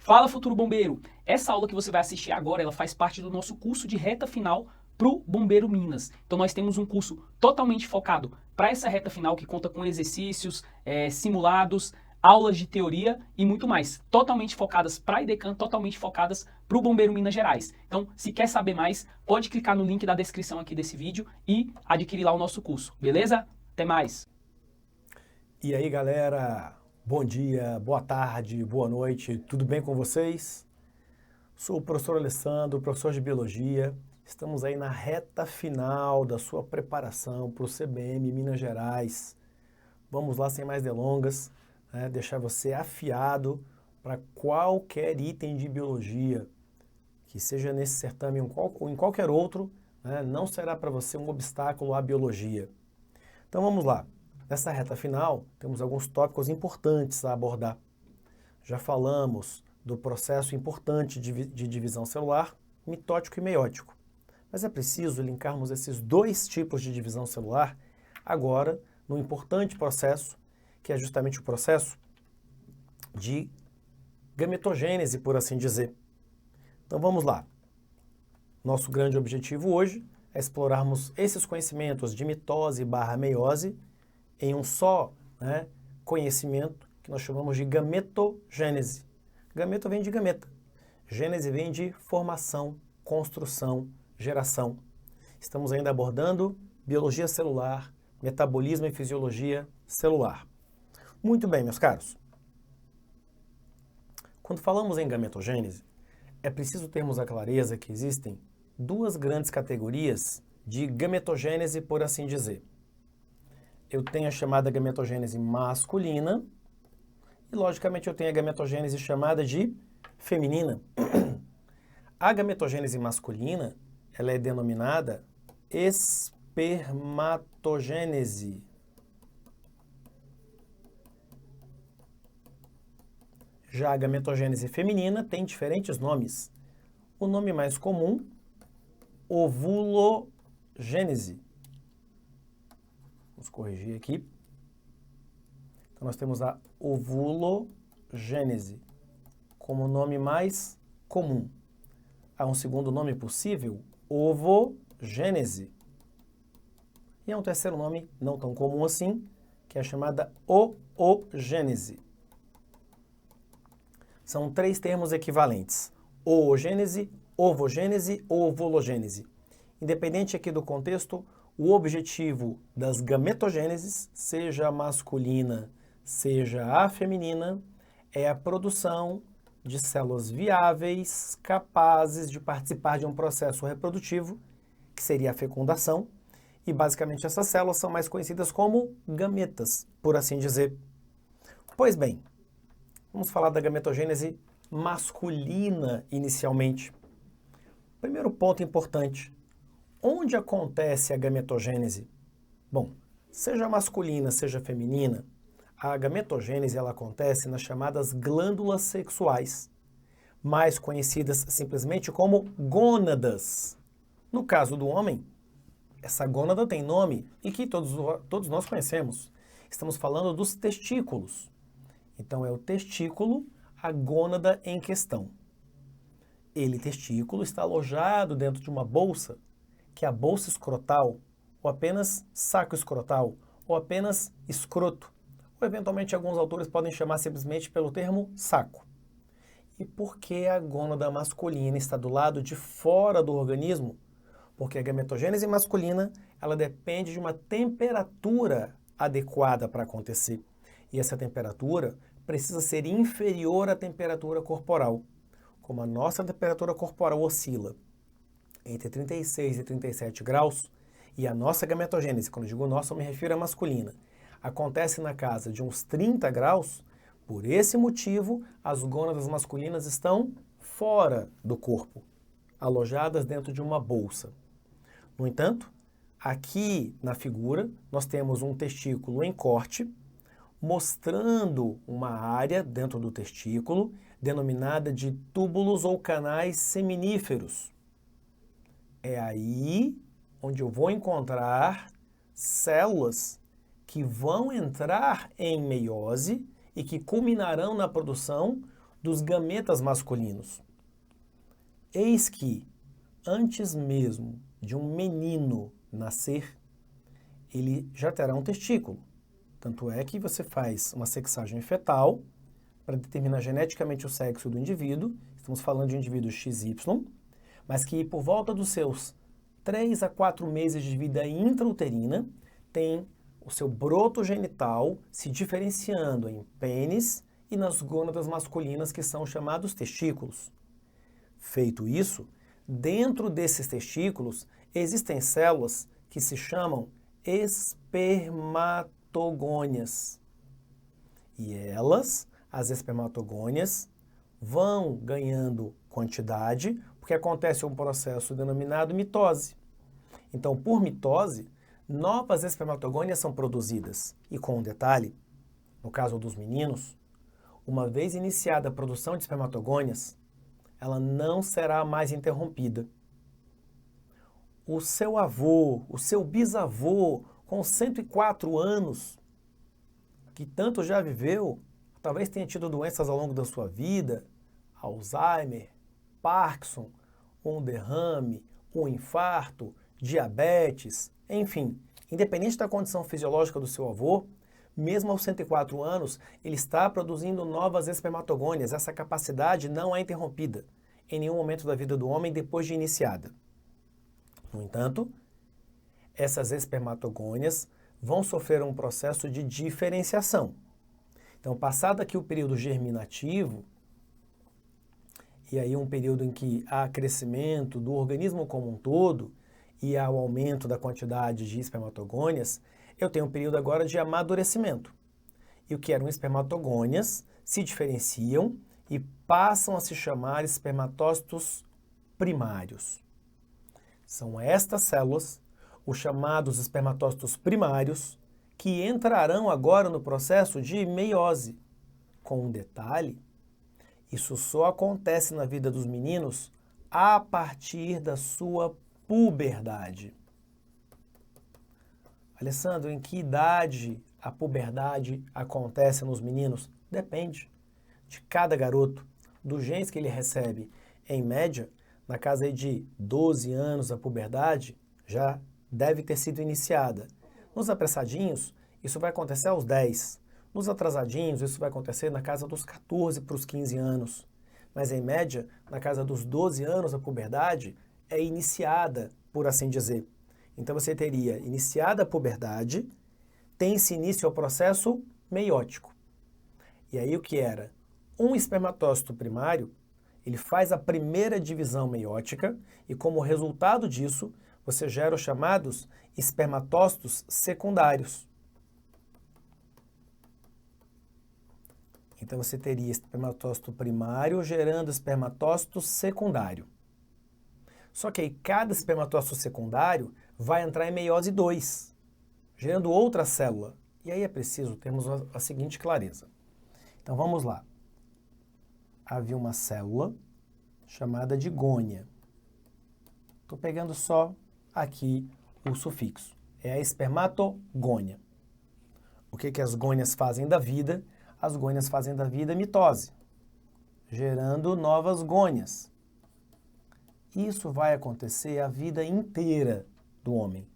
Fala, futuro bombeiro! Essa aula que você vai assistir agora, ela faz parte do nosso curso de reta final para o Bombeiro Minas. Então nós temos um curso totalmente focado para essa reta final que conta com exercícios, simulados, aulas de teoria e muito mais. Totalmente focadas para a IDECAN, totalmente focadas para o Bombeiro Minas Gerais. Então, se quer saber mais, pode clicar no link da descrição aqui desse vídeo e adquirir lá o nosso curso, beleza? Até mais! E aí, galera, bom dia, boa tarde, boa noite, tudo bem com vocês? Sou o professor Alessandro, professor de Biologia. Estamos aí na reta final da sua preparação para o CBM Minas Gerais. Vamos lá, sem mais delongas, deixar você afiado para qualquer item de Biologia, que seja nesse certame ou em qualquer outro, não será para você um obstáculo à Biologia. Então vamos lá. Nessa reta final, temos alguns tópicos importantes a abordar. Já falamos do processo importante de divisão celular, mitótico e meiótico. Mas é preciso linkarmos esses dois tipos de divisão celular agora no importante processo, que é justamente o processo de gametogênese, por assim dizer. Então vamos lá. Nosso grande objetivo hoje é explorarmos esses conhecimentos de mitose / meiose em um só conhecimento que nós chamamos de gametogênese. Gameto vem de gameta. Gênese vem de formação, construção, geração. Estamos ainda abordando biologia celular, metabolismo e fisiologia celular. Muito bem, meus caros. Quando falamos em gametogênese, é preciso termos a clareza que existem duas grandes categorias de gametogênese, por assim dizer. Eu tenho a chamada gametogênese masculina e, logicamente, eu tenho a gametogênese chamada de feminina. A gametogênese masculina, ela é denominada espermatogênese. Já a gametogênese feminina tem diferentes nomes. O nome mais comum, ovulogênese. Vamos corrigir aqui. Então, nós temos a ovulogênese como nome mais comum. Há um segundo nome possível, ovogênese. E há um terceiro nome, não tão comum assim, que é a chamada oogênese. São três termos equivalentes: oogênese, ovogênese ou ovulogênese. Independente aqui do contexto, o objetivo das gametogêneses, seja a masculina, seja a feminina, é a produção de células viáveis, capazes de participar de um processo reprodutivo, que seria a fecundação, e basicamente essas células são mais conhecidas como gametas, por assim dizer. Pois bem, vamos falar da gametogênese masculina inicialmente. Primeiro ponto importante. Onde acontece a gametogênese? Bom, seja masculina, seja feminina, a gametogênese ela acontece nas chamadas glândulas sexuais, mais conhecidas simplesmente como gônadas. No caso do homem, essa gônada tem nome e que todos nós conhecemos. Estamos falando dos testículos. Então é o testículo, a gônada em questão. Ele, testículo, está alojado dentro de uma bolsa, que é a bolsa escrotal, ou apenas saco escrotal, ou apenas escroto, ou eventualmente alguns autores podem chamar simplesmente pelo termo saco. E por que a gônada masculina está do lado de fora do organismo? Porque a gametogênese masculina, ela depende de uma temperatura adequada para acontecer. E essa temperatura precisa ser inferior à temperatura corporal. Como a nossa temperatura corporal oscila entre 36 e 37 graus, e a nossa gametogênese, quando eu digo nossa, eu me refiro à masculina, acontece na casa de uns 30 graus, por esse motivo, as gônadas masculinas estão fora do corpo, alojadas dentro de uma bolsa. No entanto, aqui na figura, nós temos um testículo em corte, mostrando uma área dentro do testículo, denominada de túbulos ou canais seminíferos. É aí onde eu vou encontrar células que vão entrar em meiose e que culminarão na produção dos gametas masculinos. Eis que, antes mesmo de um menino nascer, ele já terá um testículo. Tanto é que você faz uma sexagem fetal para determinar geneticamente o sexo do indivíduo, estamos falando de um indivíduo XY, mas que por volta dos seus 3 a 4 meses de vida intrauterina, tem o seu broto genital se diferenciando em pênis e nas gônadas masculinas, que são chamados testículos. Feito isso, dentro desses testículos existem células que se chamam espermatogônias. E elas, as espermatogônias, vão ganhando quantidade, porque acontece um processo denominado mitose. Então, por mitose, novas espermatogônias são produzidas. E com um detalhe, no caso dos meninos, uma vez iniciada a produção de espermatogônias, ela não será mais interrompida. O seu avô, o seu bisavô, com 104 anos, que tanto já viveu, talvez tenha tido doenças ao longo da sua vida, Alzheimer, Parkinson, um derrame, um infarto, diabetes, enfim, independente da condição fisiológica do seu avô, mesmo aos 104 anos, ele está produzindo novas espermatogônias. Essa capacidade não é interrompida em nenhum momento da vida do homem depois de iniciada. No entanto, essas espermatogônias vão sofrer um processo de diferenciação. Então, passado aqui o período germinativo, e aí um período em que há crescimento do organismo como um todo e há o aumento da quantidade de espermatogônias, eu tenho um período agora de amadurecimento. E o que eram espermatogônias se diferenciam e passam a se chamar espermatócitos primários. São estas células, os chamados espermatócitos primários, que entrarão agora no processo de meiose. Com um detalhe, isso só acontece na vida dos meninos a partir da sua puberdade. Alessandro, em que idade a puberdade acontece nos meninos? Depende de cada garoto, dos genes que ele recebe. Em média, na casa aí de 12 anos, a puberdade já deve ter sido iniciada. Nos apressadinhos, isso vai acontecer aos 10. Nos atrasadinhos, isso vai acontecer na casa dos 14 para os 15 anos. Mas, em média, na casa dos 12 anos, a puberdade é iniciada, por assim dizer. Então, você teria iniciada a puberdade, tem-se início ao processo meiótico. E aí, o que era? Um espermatócito primário, ele faz a primeira divisão meiótica e, como resultado disso, você gera os chamados espermatócitos secundários. Então, você teria espermatócito primário gerando espermatócito secundário. Só que aí, cada espermatócito secundário vai entrar em meiose 2, gerando outra célula. E aí é preciso termos a seguinte clareza. Então, vamos lá. Havia uma célula chamada de gônia. Estou pegando só aqui o sufixo. É a espermatogônia. O que as gônias fazem da vida? As gônias fazem da vida mitose, gerando novas gônias. Isso vai acontecer a vida inteira do homem,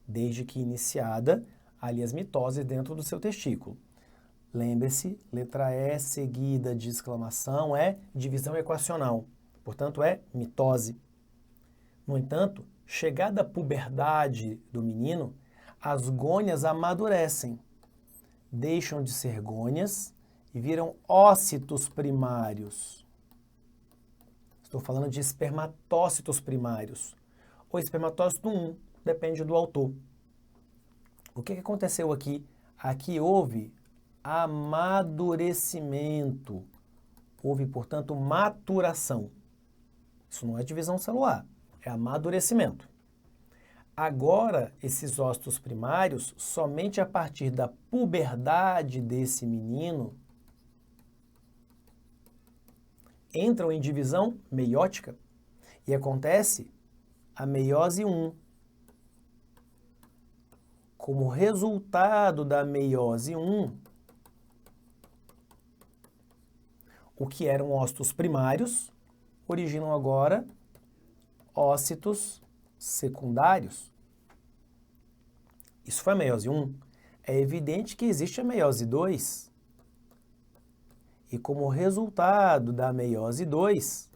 desde que iniciada ali as mitoses dentro do seu testículo. Lembre-se, letra E seguida de exclamação é divisão equacional, portanto é mitose. No entanto, chegada a puberdade do menino, as gônias amadurecem, deixam de ser gônias e viram ócitos primários. Estou falando de espermatócitos primários, ou espermatócito 1, depende do autor. O que aconteceu aqui? Aqui houve amadurecimento, houve, portanto, maturação. Isso não é divisão celular, é amadurecimento. Agora, esses ócitos primários, somente a partir da puberdade desse menino, entram em divisão meiótica e acontece a meiose 1. Como resultado da meiose 1, O que eram ócitos primários originam agora ócitos secundários. Isso foi a meiose 1. É evidente que existe a meiose 2. E como resultado da meiose 2,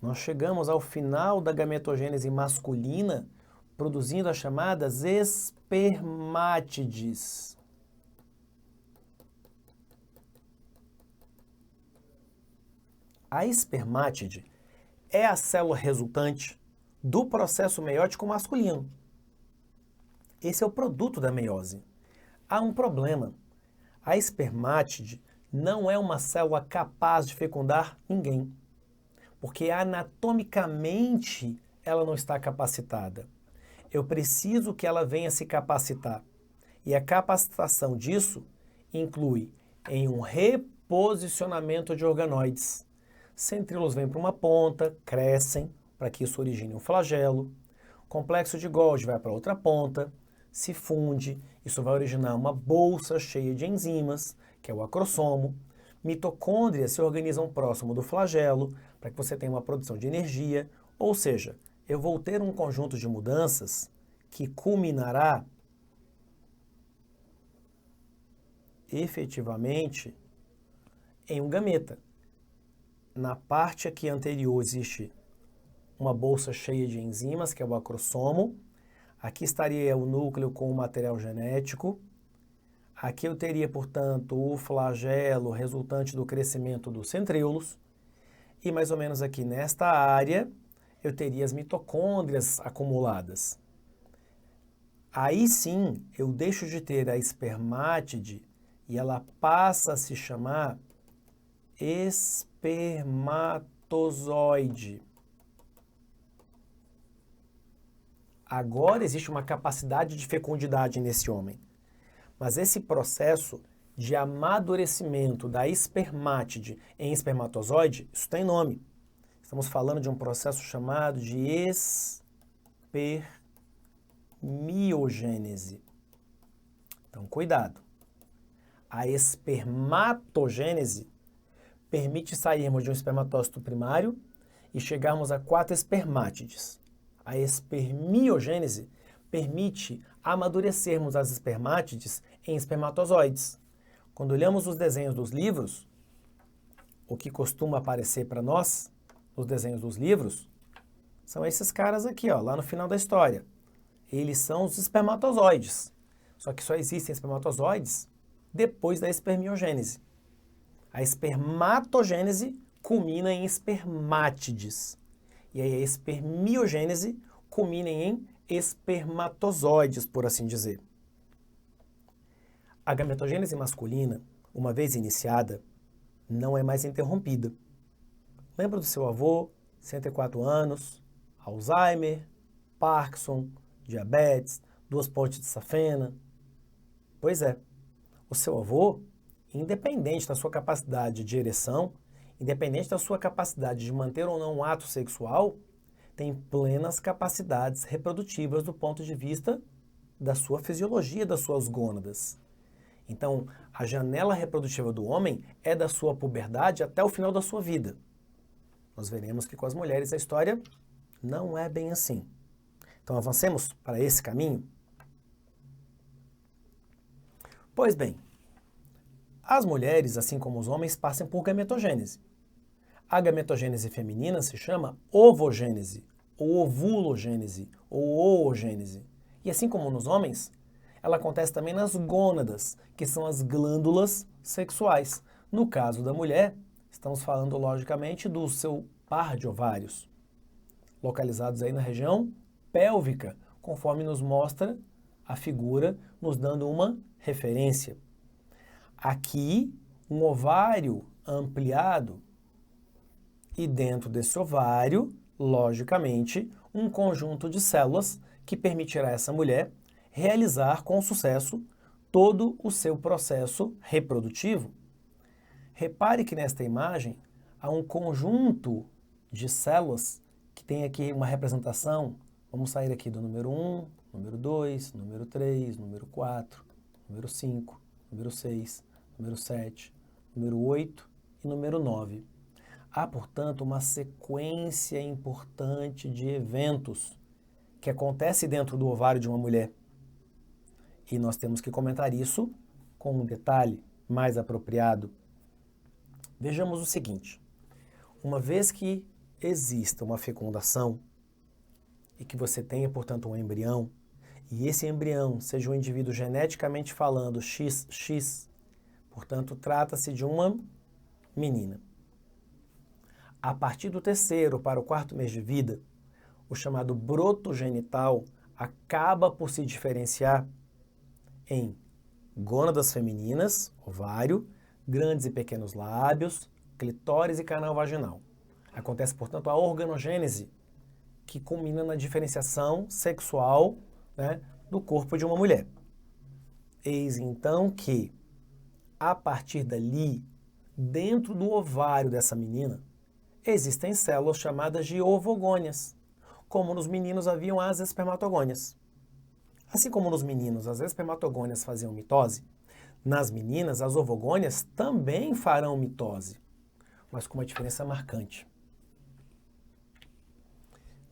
nós chegamos ao final da gametogênese masculina, produzindo as chamadas espermátides. A espermátide é a célula resultante do processo meiótico masculino. Esse é o produto da meiose. Há um problema. A espermátide não é uma célula capaz de fecundar ninguém, porque anatomicamente ela não está capacitada. Eu preciso que ela venha se capacitar. E a capacitação disso inclui em um reposicionamento de organoides. Centríolos vêm para uma ponta, crescem, para que isso origine um flagelo. O complexo de Golgi vai para outra ponta, se funde, isso vai originar uma bolsa cheia de enzimas, que é o acrossomo. Mitocôndrias se organizam próximo do flagelo, para que você tenha uma produção de energia. Ou seja, eu vou ter um conjunto de mudanças que culminará efetivamente em um gameta. Na parte aqui anterior existe uma bolsa cheia de enzimas, que é o acrossomo. Aqui estaria o núcleo com o material genético. Aqui eu teria, portanto, o flagelo resultante do crescimento dos centríolos. E mais ou menos aqui nesta área, eu teria as mitocôndrias acumuladas. Aí sim, eu deixo de ter a espermátide e ela passa a se chamar espermatozoide. Agora existe uma capacidade de fecundidade nesse homem. Mas esse processo de amadurecimento da espermátide em espermatozoide, isso tem nome. Estamos falando de um processo chamado de espermiogênese. Então, cuidado. A espermatogênese permite sairmos de um espermatócito primário e chegarmos a 4 espermátides. A espermiogênese permite amadurecermos as espermátides em espermatozoides. Quando olhamos os desenhos dos livros, o que costuma aparecer para nós, nos desenhos dos livros, são esses caras aqui, ó, lá no final da história. Eles são os espermatozoides. Só que só existem espermatozoides depois da espermiogênese. A espermatogênese culmina em espermátides. E aí a espermiogênese culmina em espermatozoides, por assim dizer. A gametogênese masculina, uma vez iniciada, não é mais interrompida. Lembra do seu avô, 104 anos, Alzheimer, Parkinson, diabetes, 2 pontes de safena? Pois é, o seu avô, independente da sua capacidade de ereção, independente da sua capacidade de manter ou não um ato sexual, tem plenas capacidades reprodutivas do ponto de vista da sua fisiologia, das suas gônadas. Então, a janela reprodutiva do homem é da sua puberdade até o final da sua vida. Nós veremos que com as mulheres a história não é bem assim. Então, avancemos para esse caminho? Pois bem, as mulheres, assim como os homens, passam por gametogênese. A gametogênese feminina se chama ovogênese, ou ovulogênese, ou oogênese. E assim como nos homens, ela acontece também nas gônadas, que são as glândulas sexuais. No caso da mulher, estamos falando logicamente do seu par de ovários, localizados aí na região pélvica, conforme nos mostra a figura, nos dando uma referência. Aqui, um ovário ampliado e dentro desse ovário, logicamente, um conjunto de células que permitirá a essa mulher realizar com sucesso todo o seu processo reprodutivo. Repare que nesta imagem há um conjunto de células que tem aqui uma representação. Vamos sair aqui do número 1, número 2, número 3, número 4, número 5, número 6, número 7, número 8 e número 9. Há, portanto, uma sequência importante de eventos que acontece dentro do ovário de uma mulher. E nós temos que comentar isso com um detalhe mais apropriado. Vejamos o seguinte: uma vez que exista uma fecundação e que você tenha, portanto, um embrião, e esse embrião seja um indivíduo geneticamente falando XX, portanto, trata-se de uma menina. A partir do 3º para o 4º mês de vida, o chamado broto genital acaba por se diferenciar em gônadas femininas, ovário, grandes e pequenos lábios, clitóris e canal vaginal. Acontece, portanto, a organogênese, que culmina na diferenciação sexual, né, do corpo de uma mulher. Eis então que, a partir dali, dentro do ovário dessa menina, existem células chamadas de ovogônias. Como nos meninos haviam as espermatogônias. Assim como nos meninos as espermatogônias faziam mitose, nas meninas as ovogônias também farão mitose, mas com uma diferença marcante.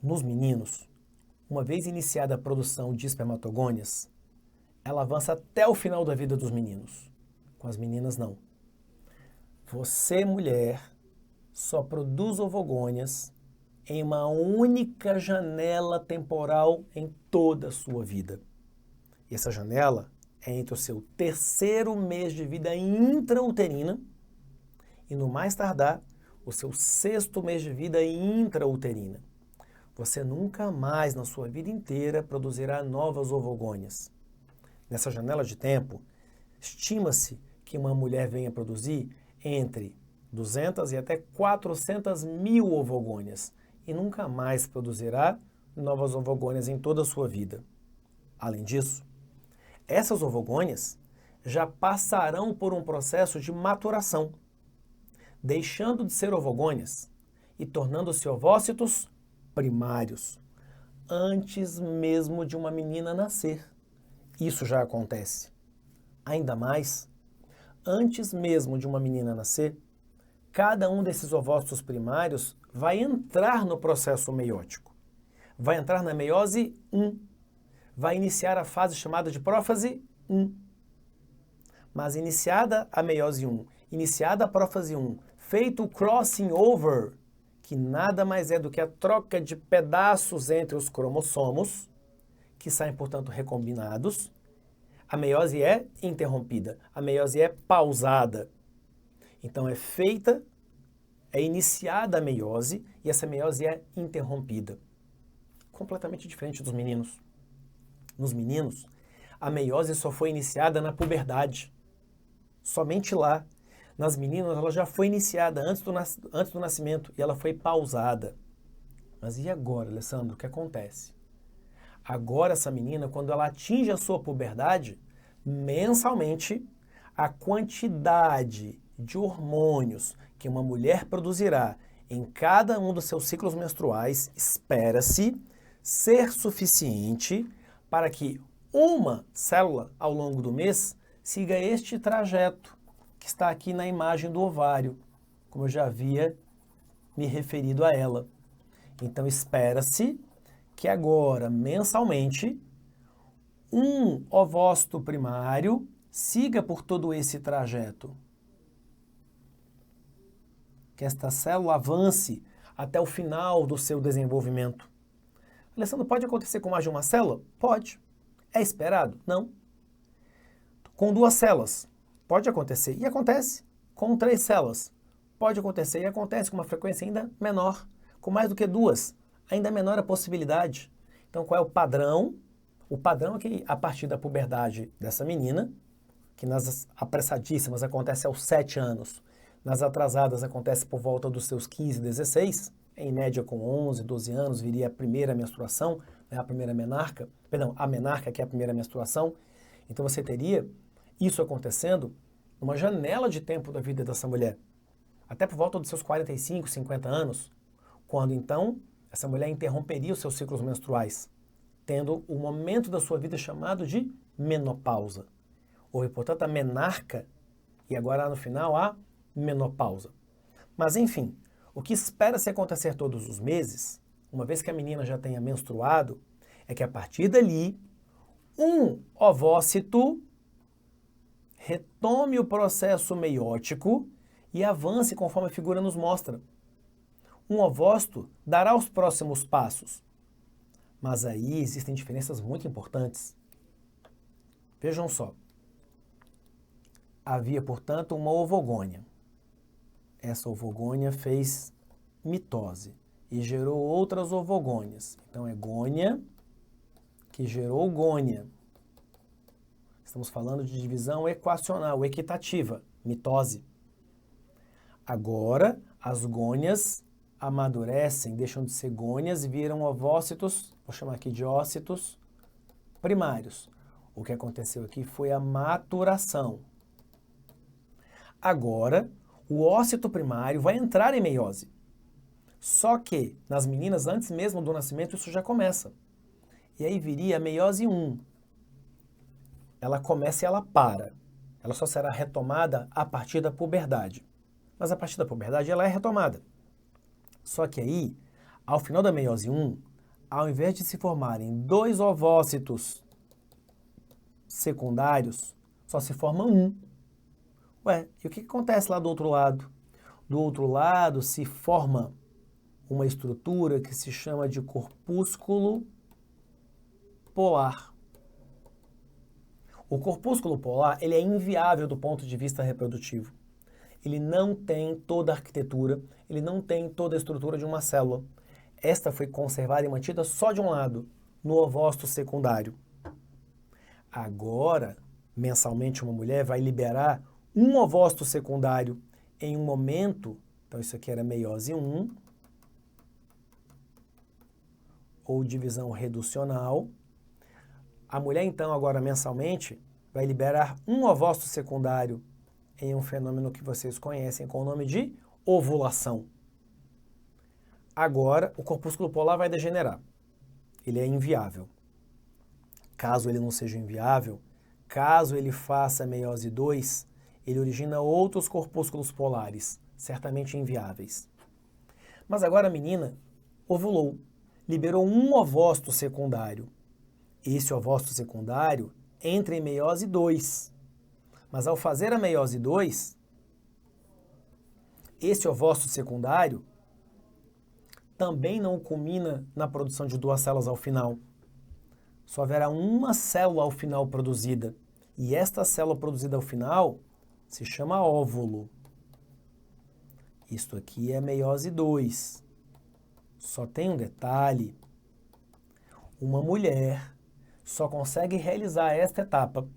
Nos meninos, uma vez iniciada a produção de espermatogônias, ela avança até o final da vida dos meninos. Com as meninas, não. Você, mulher, só produz ovogônias em uma única janela temporal em toda a sua vida. E essa janela é entre o seu 3º mês de vida intrauterina e, no mais tardar, o seu 6º mês de vida intrauterina. Você nunca mais na sua vida inteira produzirá novas ovogônias. Nessa janela de tempo, estima-se que uma mulher venha produzir entre 200 e até 400 mil ovogônias e nunca mais produzirá novas ovogônias em toda a sua vida. Além disso, essas ovogônias já passarão por um processo de maturação, deixando de ser ovogônias e tornando-se ovócitos primários, antes mesmo de uma menina nascer. Isso já acontece. Ainda mais, antes mesmo de uma menina nascer, cada um desses ovócitos primários vai entrar no processo meiótico. Vai entrar na meiose 1. Vai iniciar a fase chamada de prófase 1. Mas iniciada a meiose 1, iniciada a prófase 1, feito o crossing over, que nada mais é do que a troca de pedaços entre os cromossomos, que saem, portanto, recombinados, a meiose é interrompida, a meiose é pausada. Então é iniciada a meiose e essa meiose é interrompida. Completamente diferente dos meninos. Nos meninos, a meiose só foi iniciada na puberdade. Somente lá. Nas meninas, ela já foi iniciada antes do nascimento e ela foi pausada. Mas e agora, Alessandro, o que acontece? Agora, essa menina, quando ela atinge a sua puberdade, mensalmente, a quantidade de hormônios que uma mulher produzirá em cada um dos seus ciclos menstruais espera-se ser suficiente para que uma célula, ao longo do mês, siga este trajeto que está aqui na imagem do ovário, como eu já havia me referido a ela. Então, espera-se que agora, mensalmente, um ovócito primário siga por todo esse trajeto. Que esta célula avance até o final do seu desenvolvimento. Alessandro, pode acontecer com mais de uma célula? Pode. É esperado? Não. Com 2 células? Pode acontecer. E acontece. Com 3 células? Pode acontecer. E acontece com uma frequência ainda menor. Com mais do que 2, ainda menor a possibilidade. Então, qual é o padrão? O padrão é que, a partir da puberdade dessa menina, que nas apressadíssimas acontece aos 7 anos, nas atrasadas acontece por volta dos seus 15, 16, em média com 11, 12 anos viria a primeira menstruação, né, a primeira menarca, perdão, a menarca que é a primeira menstruação. Então você teria isso acontecendo numa janela de tempo da vida dessa mulher, até por volta dos seus 45, 50 anos, quando então essa mulher interromperia os seus ciclos menstruais, tendo o momento da sua vida chamado de menopausa. Houve, portanto, a menarca e agora no final a menopausa. Mas, enfim, o que espera-se acontecer todos os meses, uma vez que a menina já tenha menstruado, é que a partir dali, um ovócito retome o processo meiótico e avance conforme a figura nos mostra. Um ovócito dará os próximos passos. Mas aí existem diferenças muito importantes. Vejam só. Havia, portanto, uma ovogônia. Essa ovogônia fez mitose e gerou outras ovogônias. Então é gônia que gerou gônia. Estamos falando de divisão equacional, equitativa, mitose. Agora, as gônias amadurecem, deixam de ser gônias e viram ovócitos, vou chamar aqui de ócitos primários. O que aconteceu aqui foi a maturação. Agora, o ócito primário vai entrar em meiose. Só que, nas meninas, antes mesmo do nascimento, isso já começa. E aí viria a meiose 1. Ela começa e ela para. Ela só será retomada a partir da puberdade. Mas a partir da puberdade ela é retomada. Só que aí, ao final da meiose 1, ao invés de se formarem 2 ovócitos secundários, só se forma um. Ué, e o que acontece lá do outro lado? Do outro lado se forma uma estrutura que se chama de corpúsculo polar. O corpúsculo polar, ele é inviável do ponto de vista reprodutivo. Ele não tem toda a arquitetura, ele não tem toda a estrutura de uma célula. Esta foi conservada e mantida só de um lado, no ovócito secundário. Agora, mensalmente, uma mulher vai liberar um ovócito secundário em um momento, então isso aqui era meiose 1, ou divisão reducional. A mulher, então, agora mensalmente, vai liberar um ovócito secundário em um fenômeno que vocês conhecem com o nome de ovulação. Agora, o corpúsculo polar vai degenerar. Ele é inviável. Caso ele não seja inviável, caso ele faça meiose 2, ele origina outros corpúsculos polares, certamente inviáveis. Mas agora a menina ovulou, liberou um ovócito secundário. Esse ovócito secundário entra em meiose 2. Mas ao fazer a meiose 2, esse ovócito secundário também não culmina na produção de 2 células ao final. Só haverá uma célula ao final produzida. E esta célula produzida ao final se chama óvulo. Isto aqui é meiose 2. Só tem um detalhe. Uma mulher só consegue realizar esta etapa,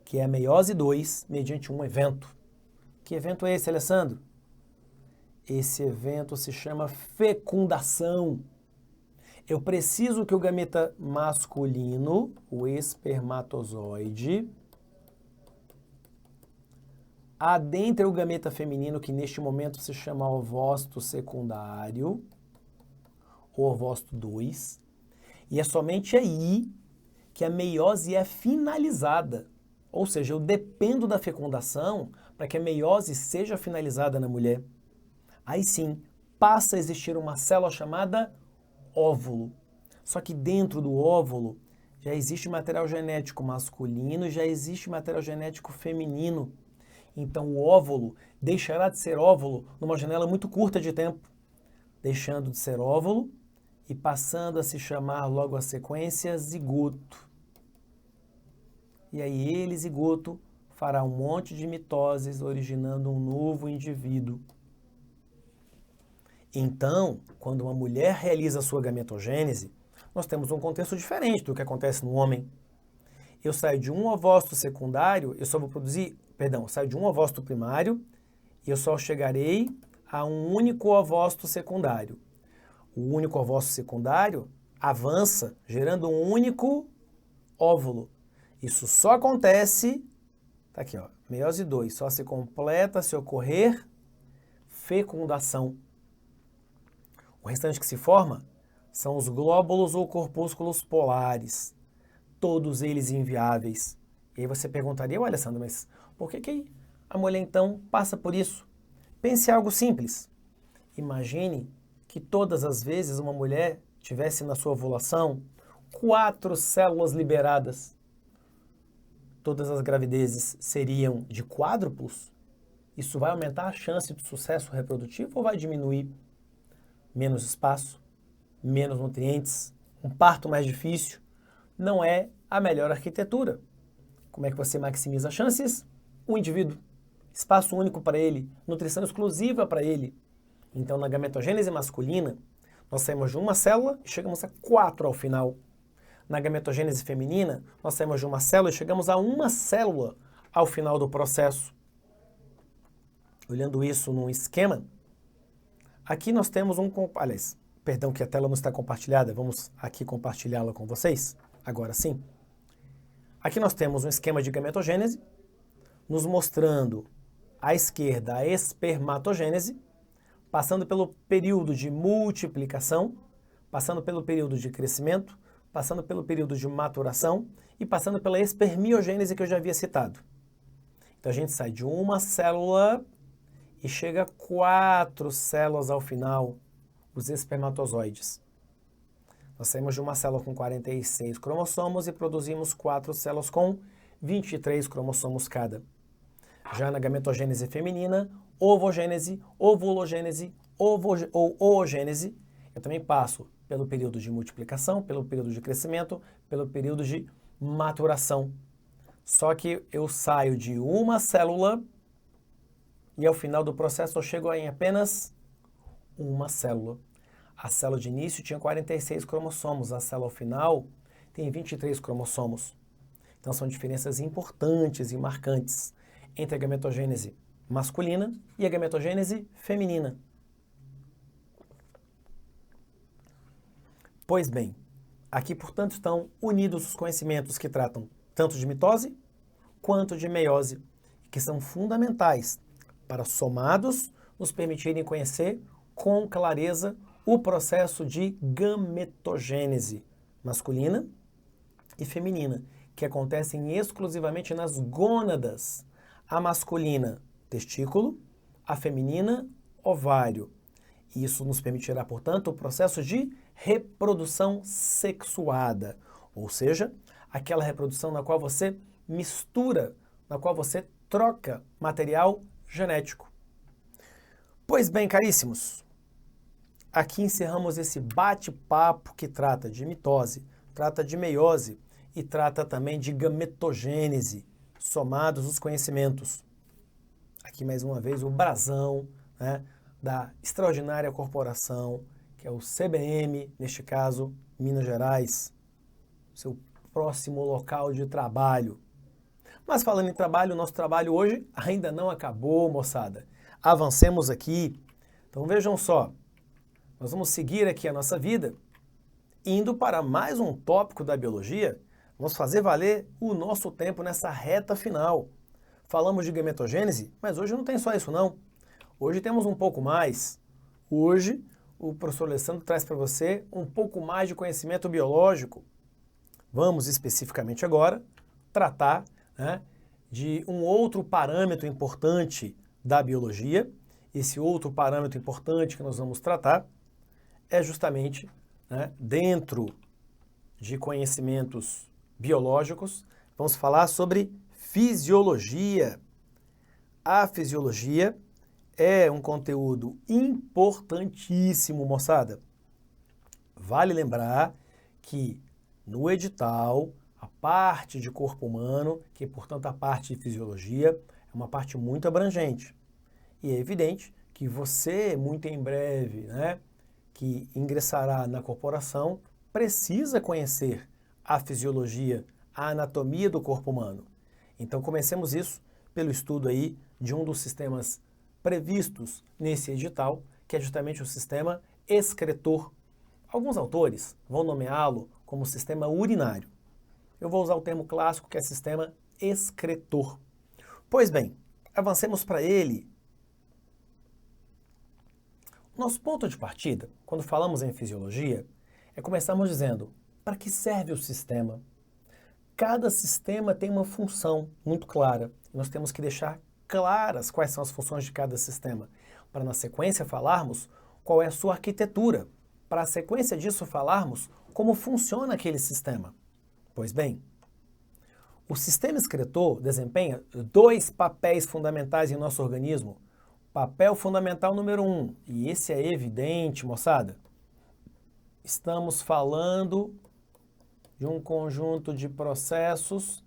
que é a meiose 2, mediante um evento. Que evento é esse, Alessandro? Esse evento se chama fecundação. Eu preciso que o gameta masculino, o espermatozoide, adentre o gameta feminino, que neste momento se chama ovócito secundário, ou ovócito 2, e é somente aí que a meiose é finalizada. Ou seja, eu dependo da fecundação para que a meiose seja finalizada na mulher. Aí sim, passa a existir uma célula chamada óvulo. Só que dentro do óvulo já existe material genético masculino e já existe material genético feminino. Então o óvulo deixará de ser óvulo numa janela muito curta de tempo, deixando de ser óvulo e passando a se chamar logo a sequência zigoto. E aí ele, zigoto, fará um monte de mitoses, originando um novo indivíduo. Então, quando uma mulher realiza a sua gametogênese, nós temos um contexto diferente do que acontece no homem. Eu saio de um ovócito secundário, eu só vou produzir, eu saio de um ovócito primário e eu só chegarei a um único ovócito secundário. O único ovócito secundário avança, gerando um único óvulo. Isso só acontece, tá aqui, ó, meiose 2, só se completa se ocorrer fecundação. O restante que se forma são os glóbulos ou corpúsculos polares, todos eles inviáveis. E aí você perguntaria, olha, Sandra, mas por que a mulher então passa por isso? Pense em algo simples. Imagine que todas as vezes uma mulher tivesse na sua ovulação 4 células liberadas. Todas as gravidezes seriam de quádruplos? Isso vai aumentar a chance de sucesso reprodutivo ou vai diminuir? Menos espaço, menos nutrientes, um parto mais difícil? Não é a melhor arquitetura. Como é que você maximiza as chances? O indivíduo. Espaço único para ele, nutrição exclusiva para ele. Então, na gametogênese masculina, nós saímos de uma célula e chegamos a 4 ao final. Na gametogênese feminina, nós saímos de uma célula e chegamos a uma célula ao final do processo. Olhando isso num esquema, aqui nós temos aliás, perdão que a tela não está compartilhada, vamos aqui compartilhá-la com vocês, agora sim. Aqui nós temos um esquema de gametogênese, nos mostrando à esquerda a espermatogênese, passando pelo período de multiplicação, passando pelo período de crescimento, passando pelo período de maturação e passando pela espermiogênese que eu já havia citado. Então a gente sai de uma célula e chega a 4 células ao final, os espermatozoides. Nós saímos de uma célula com 46 cromossomos e produzimos 4 células com 23 cromossomos cada. Já na gametogênese feminina, ovogênese, ovulogênese ou oogênese, eu também passo pelo período de multiplicação, pelo período de crescimento, pelo período de maturação. Só que eu saio de uma célula e ao final do processo eu chego em apenas uma célula. A célula de início tinha 46 cromossomos, a célula final tem 23 cromossomos. Então são diferenças importantes e marcantes entre a gametogênese masculina e a gametogênese feminina. Pois bem, aqui, portanto, estão unidos os conhecimentos que tratam tanto de mitose quanto de meiose, que são fundamentais para, somados, nos permitirem conhecer com clareza o processo de gametogênese masculina e feminina, que acontecem exclusivamente nas gônadas. A masculina, testículo, a feminina, ovário. Isso nos permitirá, portanto, o processo de reprodução sexuada, ou seja, aquela reprodução na qual você mistura, na qual você troca material genético. Pois bem, caríssimos, aqui encerramos esse bate-papo que trata de mitose, trata de meiose e trata também de gametogênese, somados os conhecimentos. Aqui mais uma vez o brasão, né, da extraordinária corporação, que é o CBM, neste caso, Minas Gerais, seu próximo local de trabalho. Mas falando em trabalho, o nosso trabalho hoje ainda não acabou, moçada. Avancemos aqui. Então vejam só, nós vamos seguir aqui a nossa vida, indo para mais um tópico da biologia. Vamos fazer valer o nosso tempo nessa reta final. Falamos de gametogênese, mas hoje não tem só isso não. Hoje temos um pouco mais. Hoje o professor Alessandro traz para você um pouco mais de conhecimento biológico. Vamos especificamente agora tratar, né, de um outro parâmetro importante da biologia. Esse outro parâmetro importante que nós vamos tratar é justamente, né, dentro de conhecimentos biológicos, vamos falar sobre fisiologia. A fisiologia é um conteúdo importantíssimo, moçada. Vale lembrar que no edital, a parte de corpo humano, que portanto a parte de fisiologia, é uma parte muito abrangente. E é evidente que você, muito em breve, né, que ingressará na corporação, precisa conhecer a fisiologia, a anatomia do corpo humano. Então comecemos isso pelo estudo aí de um dos sistemas previstos nesse edital, que é justamente o sistema excretor. Alguns autores vão nomeá-lo como sistema urinário. Eu vou usar o termo clássico, que é sistema excretor. Pois bem, avancemos para ele. Nosso ponto de partida, quando falamos em fisiologia, é começarmos dizendo para que serve o sistema, Cada sistema tem uma função muito clara. Nós temos que deixar claras quais são as funções de cada sistema, para na sequência falarmos qual é a sua arquitetura, para a sequência disso falarmos como funciona aquele sistema. Pois bem, o sistema excretor desempenha 2 papéis fundamentais em nosso organismo. Papel fundamental número 1, e esse é evidente, moçada. Estamos falando de um conjunto de processos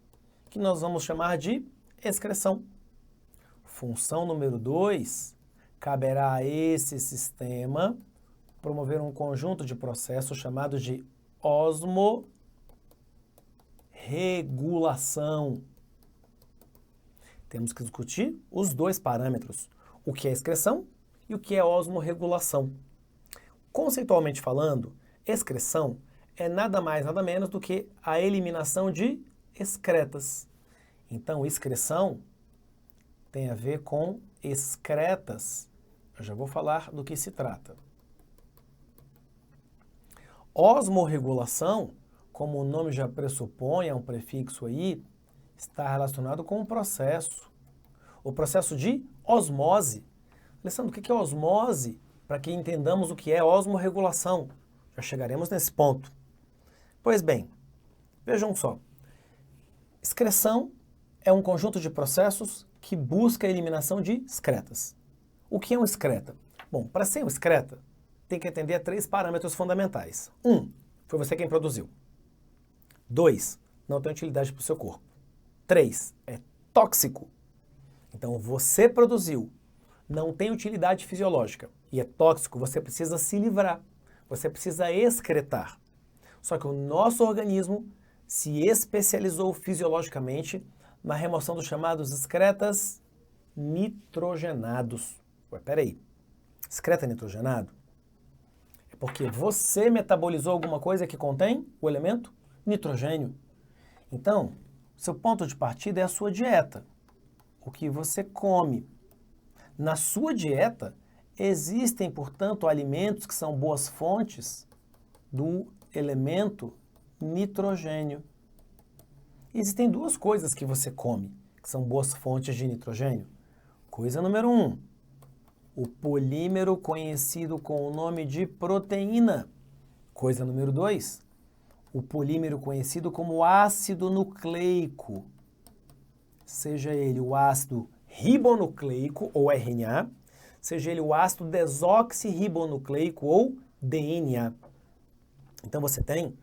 que nós vamos chamar de excreção. Função número 2, caberá a esse sistema promover um conjunto de processos chamados de osmorregulação. Temos que discutir os 2 parâmetros, o que é excreção e o que é osmorregulação. Conceitualmente falando, excreção é nada mais, nada menos do que a eliminação de excretas. Então, excreção tem a ver com excretas. Eu já vou falar do que se trata. Osmorregulação, como o nome já pressupõe, é um prefixo aí, está relacionado com um processo. O processo de osmose. Alessandro, o que é osmose? Para que entendamos o que é osmorregulação. Já chegaremos nesse ponto. Pois bem, vejam só. Excreção é um conjunto de processos que busca a eliminação de excretas. O que é um excreta? Bom, para ser um excreta, tem que atender a 3 parâmetros fundamentais. 1, foi você quem produziu. 2, não tem utilidade para o seu corpo. 3, é tóxico. Então, você produziu, não tem utilidade fisiológica e é tóxico, você precisa se livrar, você precisa excretar. Só que o nosso organismo se especializou fisiologicamente na remoção dos chamados excretas nitrogenados. Ué, peraí, excreta nitrogenado? É porque você metabolizou alguma coisa que contém o elemento nitrogênio. Então, seu ponto de partida é a sua dieta, o que você come. Na sua dieta, existem, portanto, alimentos que são boas fontes do elemento nitrogênio. Existem 2 coisas que você come, que são boas fontes de nitrogênio. Coisa número 1, o polímero conhecido com o nome de proteína. Coisa número 2, o polímero conhecido como ácido nucleico. Seja ele o ácido ribonucleico, ou RNA, seja ele o ácido desoxirribonucleico, ou DNA. Então você tem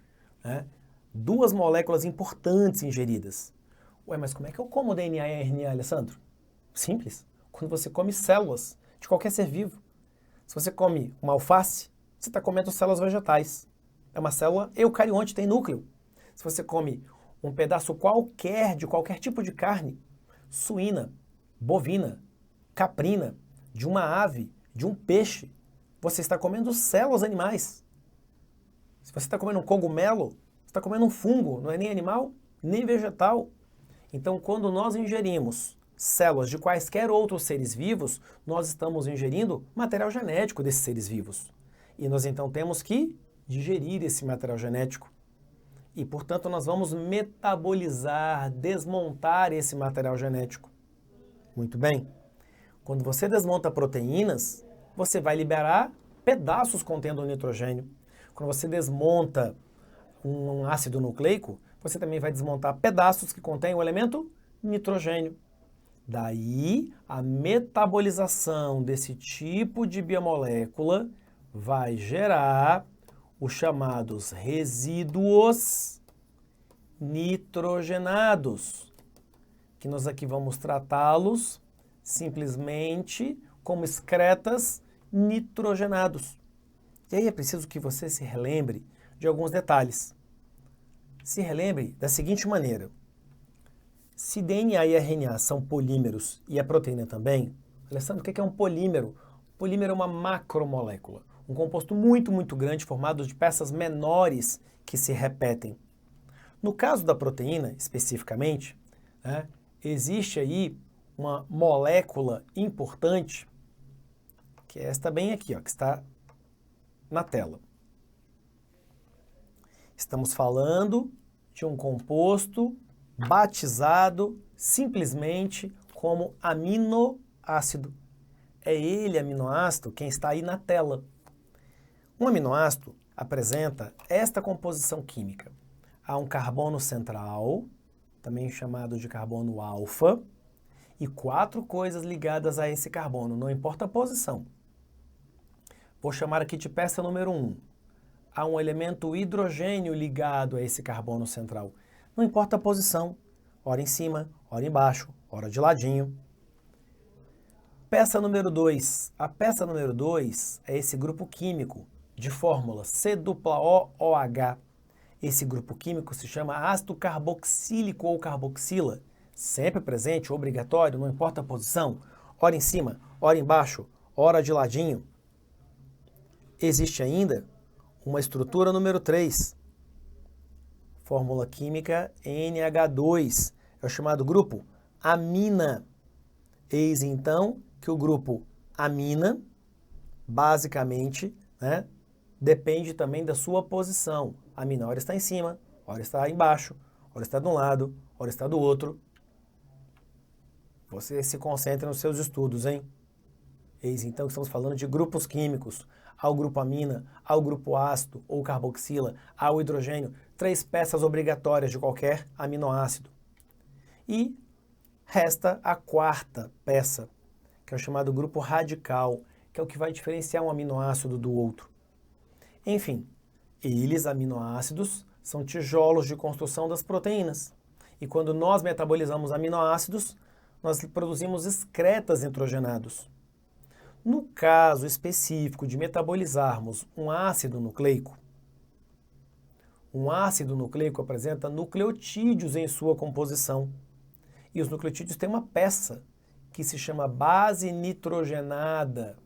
2 moléculas importantes ingeridas. Ué, mas como é que eu como DNA e RNA, Alessandro? Simples. Quando você come células de qualquer ser vivo. Se você come uma alface, você está comendo células vegetais. É uma célula eucarionte, tem núcleo. Se você come um pedaço qualquer de qualquer tipo de carne, suína, bovina, caprina, de uma ave, de um peixe, você está comendo células animais. Se você está comendo um cogumelo, você está comendo um fungo, não é nem animal, nem vegetal. Então, quando nós ingerimos células de quaisquer outros seres vivos, nós estamos ingerindo material genético desses seres vivos. E nós então temos que digerir esse material genético. E, portanto, nós vamos metabolizar, desmontar esse material genético. Muito bem. Quando você desmonta proteínas, você vai liberar pedaços contendo nitrogênio. Quando você desmonta um ácido nucleico, você também vai desmontar pedaços que contêm o elemento nitrogênio. Daí, a metabolização desse tipo de biomolécula vai gerar os chamados resíduos nitrogenados, que nós aqui vamos tratá-los simplesmente como excretas nitrogenados. E aí é preciso que você se relembre de alguns detalhes. Se relembre da seguinte maneira. Se DNA e RNA são polímeros e a proteína também, Alessandro, o que é um polímero? Polímero é uma macromolécula, um composto muito, muito grande formado de peças menores que se repetem. No caso da proteína, especificamente, existe aí uma molécula importante, que é esta bem aqui, que está na tela. Estamos falando de um composto batizado simplesmente como aminoácido. É ele, aminoácido, quem está aí na tela. Um aminoácido apresenta esta composição química. Há um carbono central, também chamado de carbono alfa, e 4 coisas ligadas a esse carbono, não importa a posição. Vou chamar aqui de peça número 1. Há um elemento hidrogênio ligado a esse carbono central. Não importa a posição, ora em cima, ora embaixo, ora de ladinho. Peça número 2. A peça número 2 é esse grupo químico de fórmula COOH. Esse grupo químico se chama ácido carboxílico ou carboxila. Sempre presente, obrigatório, não importa a posição, ora em cima, ora embaixo, ora de ladinho. Existe ainda uma estrutura número 3. Fórmula química NH2. É o chamado grupo amina. Eis então que o grupo amina, basicamente, depende também da sua posição. A amina ora está em cima, ora está embaixo, ora está de um lado, ora está do outro. Você se concentra nos seus estudos, hein? Eis então que estamos falando de grupos químicos. Há o grupo amina, há o grupo ácido ou carboxila, há o hidrogênio, 3 peças obrigatórias de qualquer aminoácido. E resta a 4ª peça, que é o chamado grupo radical, que é o que vai diferenciar um aminoácido do outro. Enfim, eles, aminoácidos, são tijolos de construção das proteínas. E quando nós metabolizamos aminoácidos, nós produzimos excretas nitrogenados. No caso específico de metabolizarmos um ácido nucleico apresenta nucleotídeos em sua composição. E os nucleotídeos têm uma peça que se chama base nitrogenada.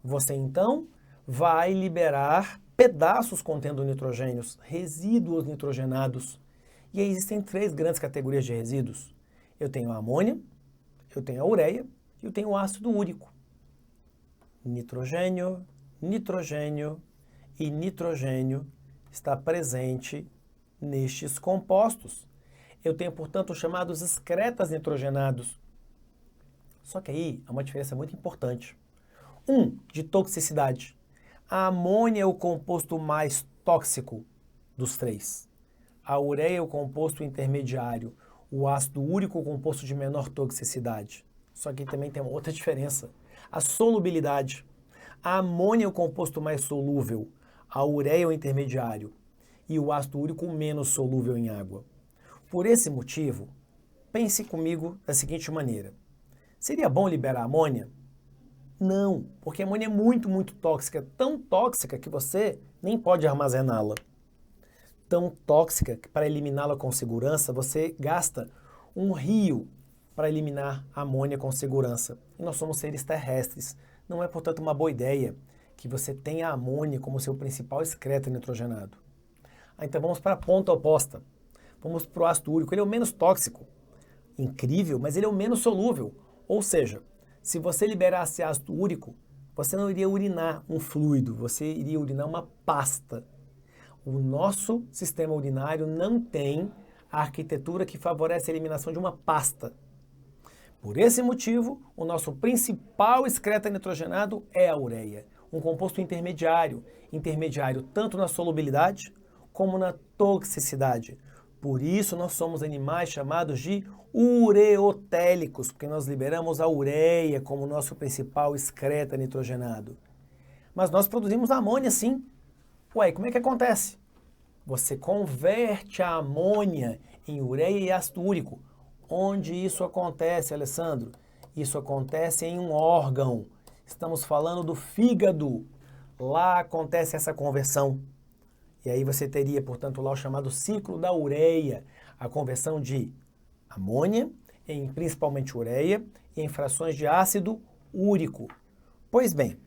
Você então vai liberar pedaços contendo nitrogênios, resíduos nitrogenados. E aí existem 3 grandes categorias de resíduos. Eu tenho a amônia, eu tenho a ureia e eu tenho o ácido úrico. Nitrogênio, nitrogênio e nitrogênio está presente nestes compostos. Eu tenho, portanto, os chamados excretas nitrogenados. Só que aí há uma diferença muito importante. De toxicidade. A amônia é o composto mais tóxico dos 3. A ureia é o composto intermediário. O ácido úrico é o composto de menor toxicidade. Só que também tem uma outra diferença. A solubilidade. A amônia é o composto mais solúvel. A ureia é o intermediário. E o ácido úrico menos solúvel em água. Por esse motivo, pense comigo da seguinte maneira. Seria bom liberar a amônia? Não, porque a amônia é muito, muito tóxica. Tão tóxica que você nem pode armazená-la. Tão tóxica que para eliminá-la com segurança, você gasta um rio para eliminar a amônia com segurança. E nós somos seres terrestres. Não é, portanto, uma boa ideia que você tenha a amônia como seu principal excreto nitrogenado. Então vamos para a ponta oposta. Vamos para o ácido úrico. Ele é o menos tóxico. Incrível, mas ele é o menos solúvel. Ou seja, se você liberasse ácido úrico, você não iria urinar um fluido, você iria urinar uma pasta. O nosso sistema urinário não tem a arquitetura que favorece a eliminação de uma pasta. Por esse motivo, o nosso principal excreto nitrogenado é a ureia, um composto intermediário tanto na solubilidade como na toxicidade. Por isso, nós somos animais chamados de ureotélicos, porque nós liberamos a ureia como nosso principal excreto nitrogenado. Mas nós produzimos amônia, sim. Ué, como é que acontece? Você converte a amônia em ureia e ácido úrico. Onde isso acontece, Alessandro? Isso acontece em um órgão. Estamos falando do fígado. Lá acontece essa conversão. E aí você teria, portanto, lá o chamado ciclo da ureia, a conversão de amônia em principalmente ureia e em frações de ácido úrico. Pois bem,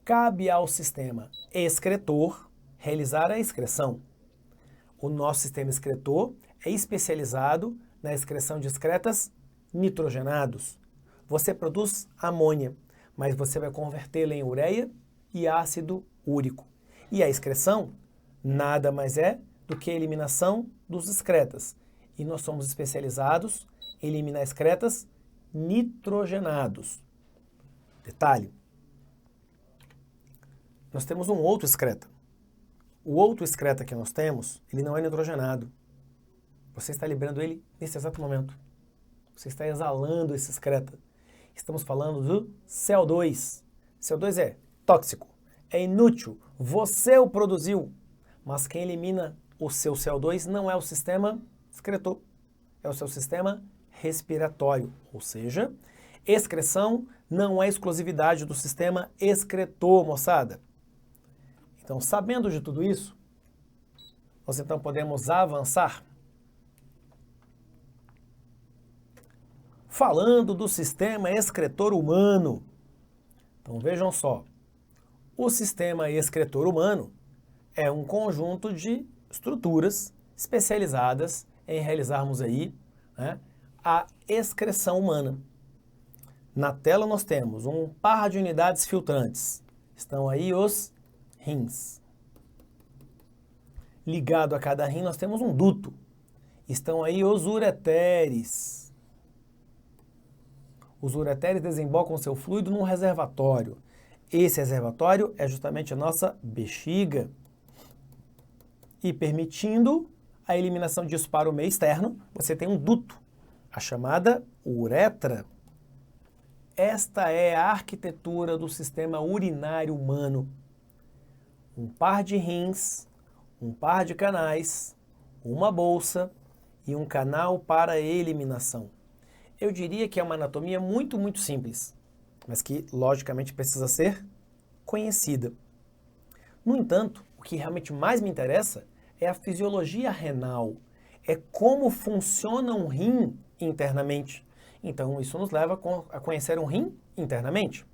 cabe ao sistema excretor realizar a excreção. O nosso sistema excretor é especializado na excreção de excretas nitrogenados. Você produz amônia, mas você vai convertê-la em ureia e ácido úrico. E a excreção nada mais é do que a eliminação dos excretas. E nós somos especializados em eliminar excretas nitrogenados. Detalhe, nós temos um outro excreta. O outro excreta que nós temos, ele não é nitrogenado. Você está liberando ele nesse exato momento. Você está exalando esse excreta. Estamos falando do CO2. CO2 é tóxico, é inútil, você o produziu. Mas quem elimina o seu CO2 não é o sistema excretor, é o seu sistema respiratório. Ou seja, excreção não é exclusividade do sistema excretor, moçada. Então, sabendo de tudo isso, nós então podemos avançar falando do sistema excretor humano. Então, vejam só, o sistema excretor humano é um conjunto de estruturas especializadas em realizarmos aí, né, a excreção humana. Na tela nós temos um par de unidades filtrantes. Estão aí os rins. Ligado a cada rim nós temos um duto. Estão aí os ureteres. Os ureteres desembocam seu fluido num reservatório. Esse reservatório é justamente a nossa bexiga. E permitindo a eliminação disso para o meio externo, você tem um duto, a chamada uretra. Esta é a arquitetura do sistema urinário humano. Um par de rins, um par de canais, uma bolsa e um canal para eliminação. Eu diria que é uma anatomia muito, muito simples, mas que, logicamente, precisa ser conhecida. No entanto, o que realmente mais me interessa é a fisiologia renal, é como funciona um rim internamente. Então, isso nos leva a conhecer um rim internamente.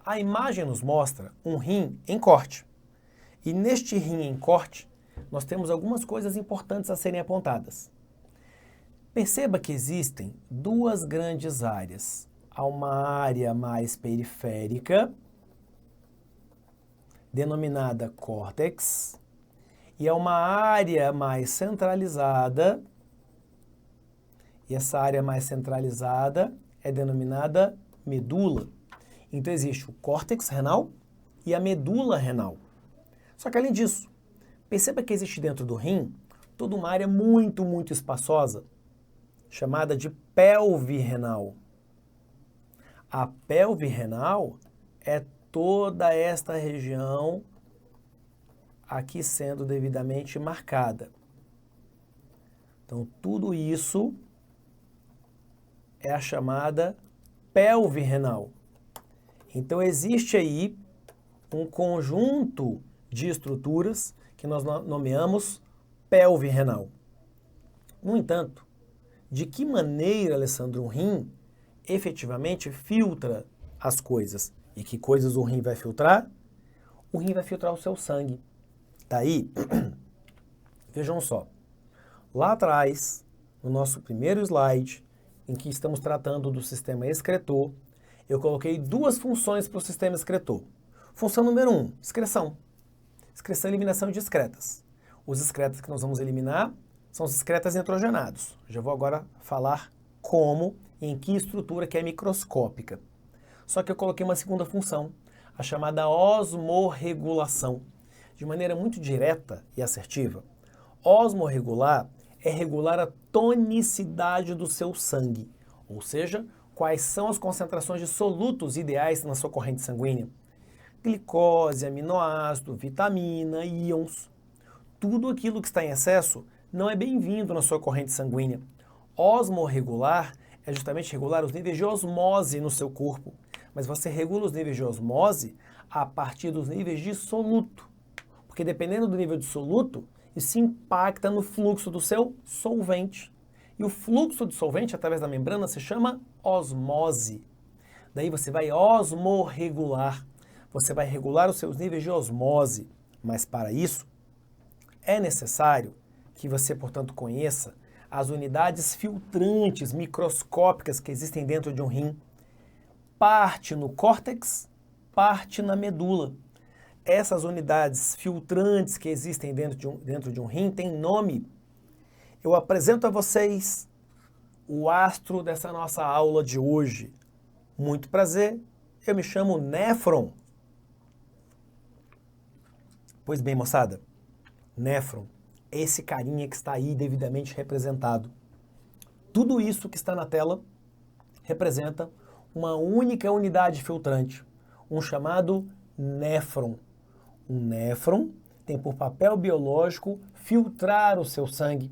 A imagem nos mostra um rim em corte. E neste rim em corte, nós temos algumas coisas importantes a serem apontadas. Perceba que existem duas grandes áreas. Há uma área mais periférica, denominada córtex, e há uma área mais centralizada, e essa área mais centralizada é denominada medula. Então existe o córtex renal e a medula renal. Só que além disso, perceba que existe dentro do rim toda uma área muito, muito espaçosa, chamada de pelve renal. A pelve renal é toda esta região aqui sendo devidamente marcada. Então, tudo isso é a chamada pelve renal. Então, existe aí um conjunto de estruturas que nós nomeamos pelve renal. No entanto, de que maneira, Alessandro, um rim efetivamente filtra as coisas? E que coisas o rim vai filtrar? O rim vai filtrar o seu sangue. Daí, vejam só, lá atrás, no nosso primeiro slide, em que estamos tratando do sistema excretor, eu coloquei duas funções para o sistema excretor. Função número 1, excreção. Excreção e eliminação de excretas. Os excretas que nós vamos eliminar são os excretas nitrogenados. Já vou agora falar como e em que estrutura que é microscópica. Só que eu coloquei uma segunda função, a chamada osmorregulação, de maneira muito direta e assertiva. Osmorregular é regular a tonicidade do seu sangue, ou seja, quais são as concentrações de solutos ideais na sua corrente sanguínea. Glicose, aminoácido, vitamina, íons. Tudo aquilo que está em excesso não é bem-vindo na sua corrente sanguínea. Osmorregular é justamente regular os níveis de osmose no seu corpo. Mas você regula os níveis de osmose a partir dos níveis de soluto. Porque dependendo do nível de soluto, isso impacta no fluxo do seu solvente. E o fluxo de solvente através da membrana se chama osmose. Daí você vai osmorregular. Você vai regular os seus níveis de osmose. Mas para isso, é necessário que você, portanto, conheça as unidades filtrantes microscópicas que existem dentro de um rim. Parte no córtex, parte na medula. essas unidades filtrantes que existem dentro de um rim têm nome. Eu apresento a vocês o astro dessa nossa aula de hoje. Muito prazer, eu me chamo néfron. Pois bem, moçada, néfron é esse carinha que está aí devidamente representado. Tudo isso que está na tela representa uma única unidade filtrante, um chamado néfron. Um néfron tem por papel biológico filtrar o seu sangue.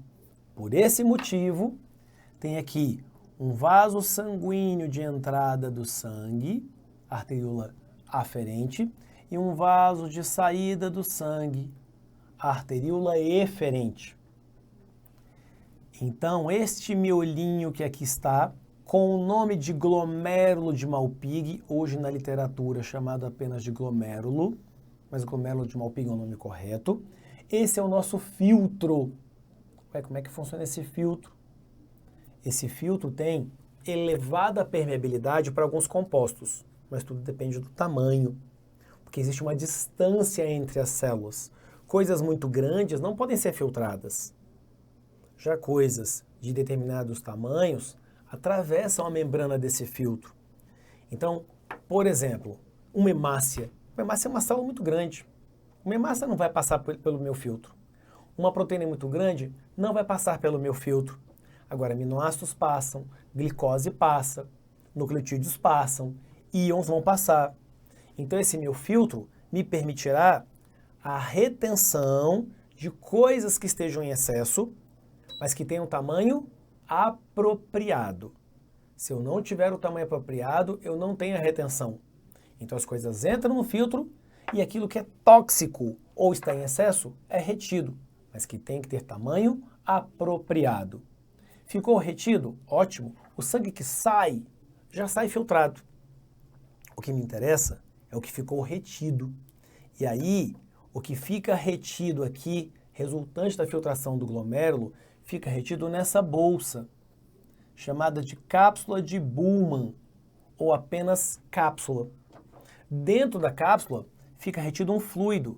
Por esse motivo, tem aqui um vaso sanguíneo de entrada do sangue, arteríola aferente, e um vaso de saída do sangue, arteríola eferente. Então, este miolinho que aqui está, com o nome de glomérulo de Malpighi, hoje na literatura chamado apenas de glomérulo, mas glomérulo de Malpighi é o nome correto. Esse é o nosso filtro. Ué, como é que funciona esse filtro? Esse filtro tem elevada permeabilidade para alguns compostos, mas tudo depende do tamanho, porque existe uma distância entre as células. Coisas muito grandes não podem ser filtradas. Já coisas de determinados tamanhos atravessam a membrana desse filtro. Então, por exemplo, uma hemácia. Uma hemácia é uma célula muito grande. Uma hemácia não vai passar pelo meu filtro. Uma proteína muito grande não vai passar pelo meu filtro. Agora, aminoácidos passam, glicose passa, nucleotídeos passam, íons vão passar. Então, esse meu filtro me permitirá a retenção de coisas que estejam em excesso, mas que tenham tamanho apropriado. Se eu não tiver o tamanho apropriado, eu não tenho a retenção. Então as coisas entram no filtro e aquilo que é tóxico ou está em excesso é retido, mas que tem que ter tamanho apropriado. Ficou retido? Ótimo. O sangue que sai, já sai filtrado. O que me interessa é o que ficou retido. E aí, o que fica retido aqui, resultante da filtração do glomérulo, fica retido nessa bolsa, chamada de cápsula de Bowman, ou apenas cápsula. Dentro da cápsula fica retido um fluido,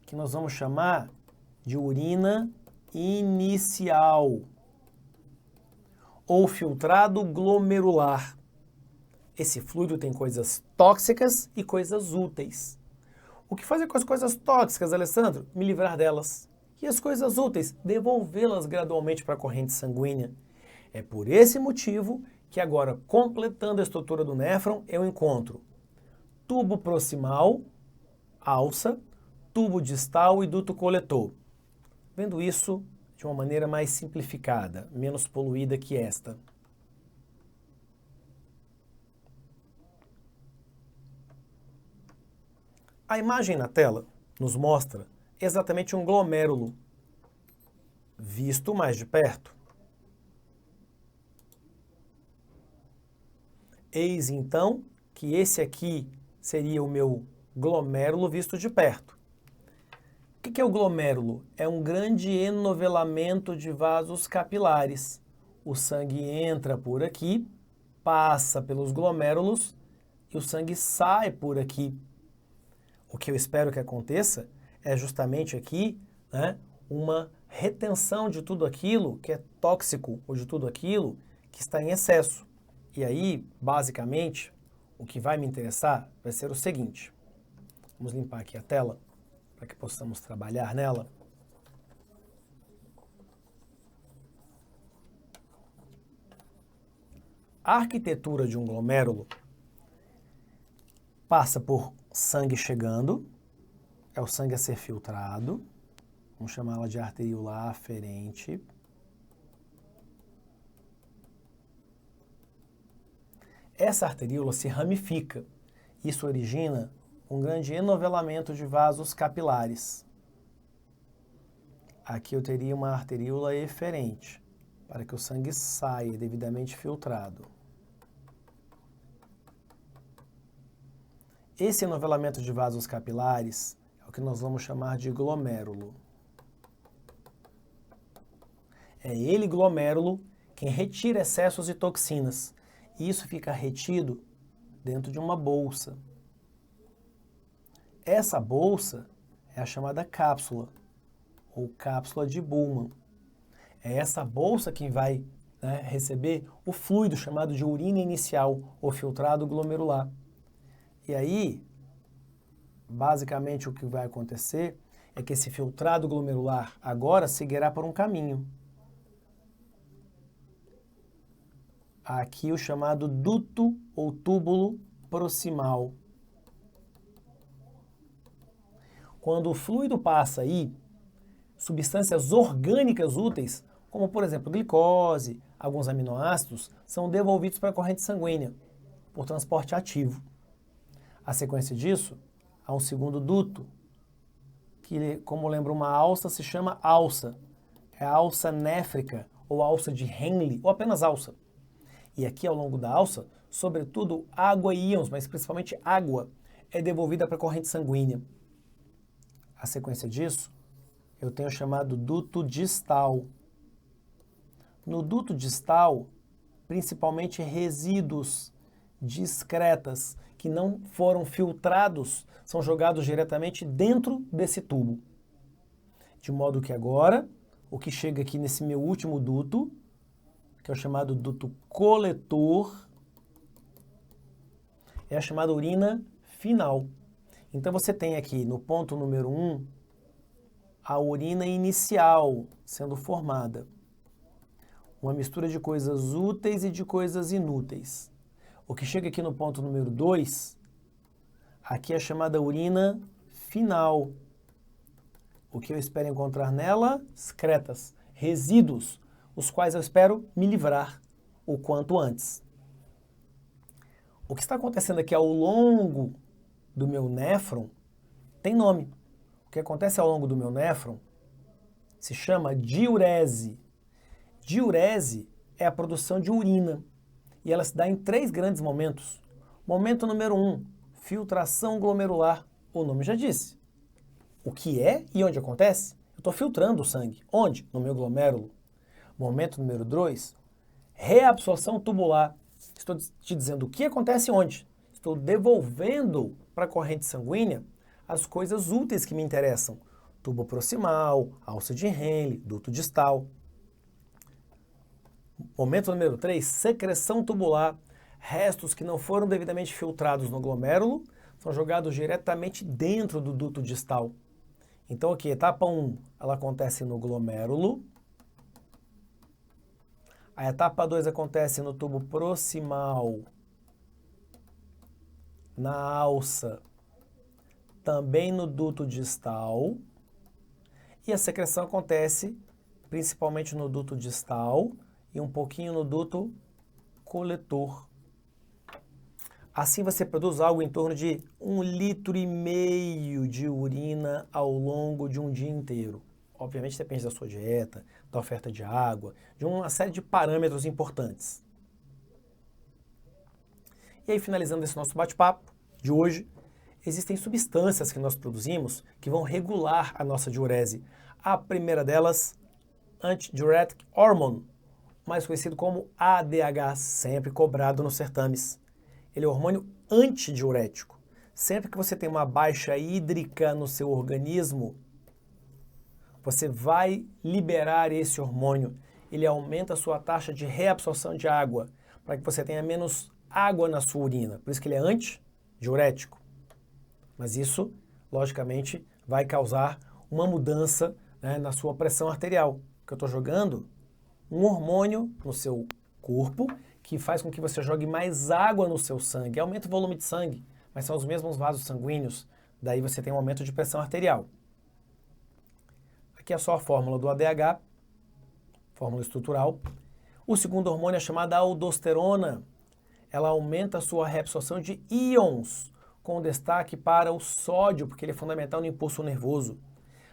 que nós vamos chamar de urina inicial, ou filtrado glomerular. Esse fluido tem coisas tóxicas e coisas úteis. O que fazer com as coisas tóxicas, Alessandro? Me livrar delas. E as coisas úteis? Devolvê-las gradualmente para a corrente sanguínea. É por esse motivo que agora, completando a estrutura do néfron, eu encontro tubo proximal, alça, tubo distal e duto coletor. Vendo isso de uma maneira mais simplificada, menos poluída que esta. A imagem na tela nos mostra exatamente um glomérulo, visto mais de perto. Eis então que esse aqui seria o meu glomérulo visto de perto. O que é o glomérulo? É um grande enovelamento de vasos capilares. O sangue entra por aqui, passa pelos glomérulos e o sangue sai por aqui. O que eu espero que aconteça é justamente aqui, né, uma retenção de tudo aquilo que é tóxico ou de tudo aquilo que está em excesso. E aí, basicamente, o que vai me interessar vai ser o seguinte. Vamos limpar aqui a tela para que possamos trabalhar nela. A arquitetura de um glomérulo passa por sangue chegando, é o sangue a ser filtrado, vamos chamá-la de arteríola aferente. Essa arteríola se ramifica, isso origina um grande enovelamento de vasos capilares. Aqui eu teria uma arteríola eferente, para que o sangue saia devidamente filtrado. Esse enovelamento de vasos capilares é o que nós vamos chamar de glomérulo. É ele, glomérulo, quem retira excessos de toxinas. E isso fica retido dentro de uma bolsa. Essa bolsa é a chamada cápsula, ou cápsula de Bowman. É essa bolsa que vai, né, receber o fluido chamado de urina inicial, ou filtrado glomerular. E aí, basicamente o que vai acontecer é que esse filtrado glomerular agora seguirá por um caminho. Aqui o chamado duto ou túbulo proximal. Quando o fluido passa aí, substâncias orgânicas úteis, como por exemplo glicose, alguns aminoácidos, são devolvidos para a corrente sanguínea por transporte ativo. A sequência disso, há um segundo duto, que, como lembra uma alça, se chama alça. É a alça néfrica, ou alça de Henle, ou apenas alça. E aqui, ao longo da alça, sobretudo água e íons, mas principalmente água, é devolvida para a corrente sanguínea. A sequência disso, eu tenho o chamado duto distal. No duto distal, principalmente resíduos de excretas que não foram filtrados são jogados diretamente dentro desse tubo. De modo que agora, o que chega aqui nesse meu último duto, que é o chamado duto coletor, é a chamada urina final. Então você tem aqui no ponto número 1 a urina inicial sendo formada. Uma mistura de coisas úteis e de coisas inúteis. O que chega aqui no ponto número 2, aqui é a chamada urina final. O que eu espero encontrar nela? Excretas, resíduos, os quais eu espero me livrar o quanto antes. O que está acontecendo aqui ao longo do meu néfron tem nome. O que acontece ao longo do meu néfron se chama diurese. Diurese é a produção de urina e ela se dá em 3 grandes momentos. Momento número 1, filtração glomerular. O nome já disse. O que é e onde acontece? Eu estou filtrando o sangue. Onde? No meu glomérulo. Momento número 2, reabsorção tubular. Estou te dizendo o que acontece onde. Estou devolvendo para a corrente sanguínea as coisas úteis que me interessam. Tubo proximal, alça de Henle, duto distal. Momento número 3, secreção tubular. Restos que não foram devidamente filtrados no glomérulo são jogados diretamente dentro do duto distal. Então aqui, etapa 1, ela acontece no glomérulo. A etapa 2 acontece no tubo proximal, na alça, também no duto distal. E a secreção acontece principalmente no duto distal e um pouquinho no duto coletor. Assim você produz algo em torno de 1,5 litro de urina ao longo de um dia inteiro. Obviamente depende da sua dieta, da oferta de água, de uma série de parâmetros importantes. E aí, finalizando esse nosso bate-papo de hoje, existem substâncias que nós produzimos que vão regular a nossa diurese. A primeira delas, Antidiuretic Hormone, mais conhecido como ADH, sempre cobrado nos certames. Ele é um hormônio antidiurético. Sempre que você tem uma baixa hídrica no seu organismo, você vai liberar esse hormônio. Ele aumenta a sua taxa de reabsorção de água, para que você tenha menos água na sua urina. Por isso que ele é antidiurético. Mas isso, logicamente, vai causar uma mudança, né, na sua pressão arterial. Porque eu estou jogando um hormônio no seu corpo que faz com que você jogue mais água no seu sangue. Aumenta o volume de sangue, mas são os mesmos vasos sanguíneos. Daí você tem um aumento de pressão arterial. Aqui é só a fórmula do ADH, fórmula estrutural. O segundo hormônio é chamada aldosterona. Ela aumenta a sua reabsorção de íons, com destaque para o sódio, porque ele é fundamental no impulso nervoso.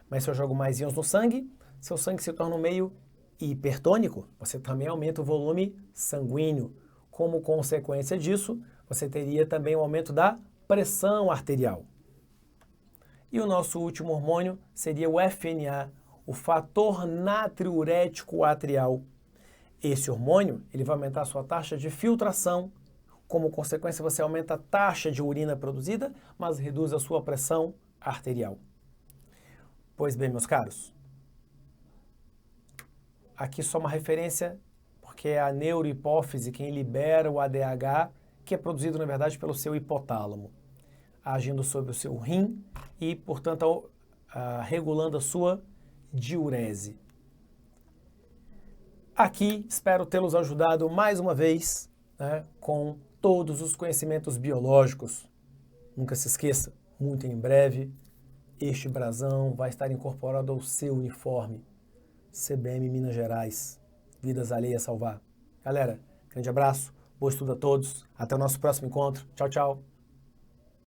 Mas se eu jogo mais íons no sangue, seu sangue se torna um meio hipertônico, você também aumenta o volume sanguíneo. Como consequência disso, você teria também um aumento da pressão arterial. E o nosso último hormônio seria o FNA, o fator natriurético atrial. Esse hormônio ele vai aumentar a sua taxa de filtração. Como consequência, você aumenta a taxa de urina produzida, mas reduz a sua pressão arterial. Pois bem, meus caros, aqui só uma referência, porque é a neurohipófise quem libera o ADH, que é produzido, na verdade, pelo seu hipotálamo, agindo sobre o seu rim e, portanto, regulando a sua diurese. Aqui espero tê-los ajudado mais uma vez, né, com todos os conhecimentos biológicos. Nunca se esqueça, muito em breve, este brasão vai estar incorporado ao seu uniforme. CBM Minas Gerais, vidas alheias a salvar. Galera, grande abraço, bom estudo a todos, até o nosso próximo encontro. Tchau, tchau.